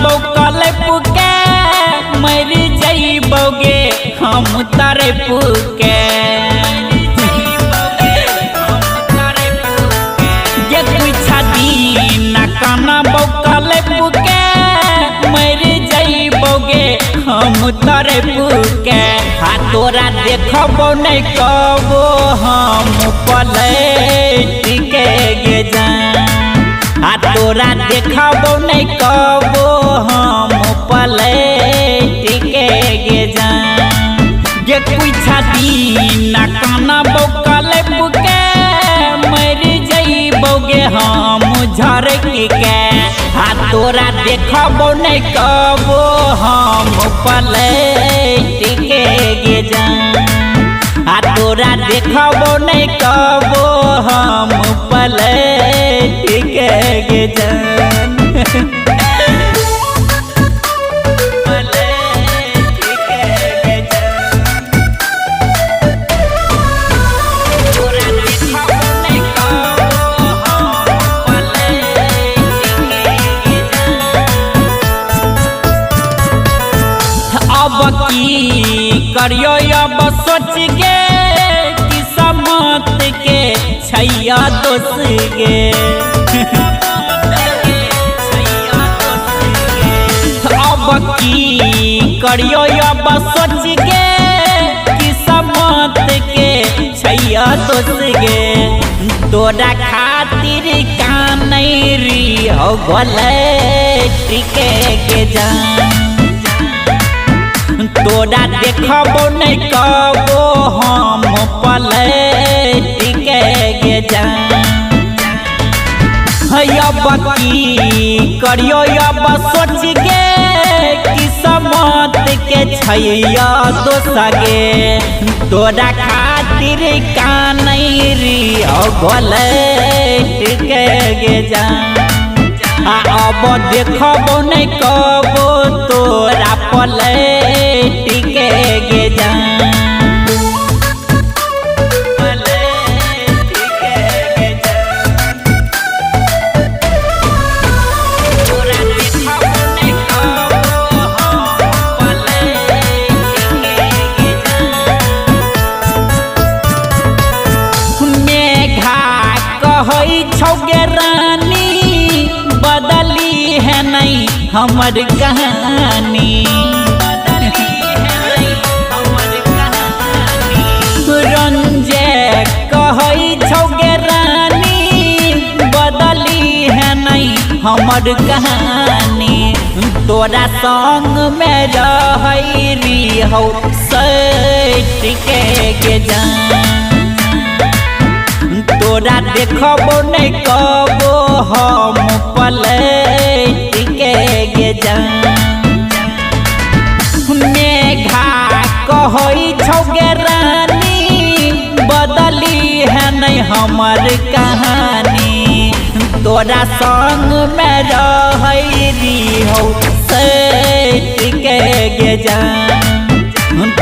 बौकल पुके मर जइबोगे हम तारे पुके ये कुछ दिन काना बौकल पुके मर जइबोगे हम तारे पुके तोरा देखबो नहीं कबो हम पलट के गे तोरा देखबो नहीं कबो हम पलट के गे ये कुछ दिन काना बौकल पुके मर जइबोगे हम झरक के तोरा देखबो नहीं कबो हम पलट के गे तोरा देखबो नहीं कबो हम पलट के गे अब की करियो अब सोच गे किस्मत के छैया दोस गे अब की करियो अब सोच गे किस्मत के छैया दोस गे तोरा खातिर कानई री हो गलत के गे तोरा देखबो नहीं कबो हम पलट के गे अब की करियो अब सोच गे किस्मत के छैया दोस गे तोरा खातिर कानई री गलत के गे अब देखबो नहीं कबो तोरा पलट के गे छौगे रानी बदली है नहीं हमर कहानी रंजे कहै छौगे रानी बदली है नहीं हमर कहानी तोरा संग में रहै री हो सट के गे तोरा देखबो नहीं कबो हम पलट के गे मेघा कहै छौगे रानी बदली है नहीं हमर कहानी तोरा संग में रहै री हो सट के गे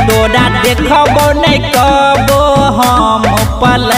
तोरा देखबो नहीं कबो हम पलट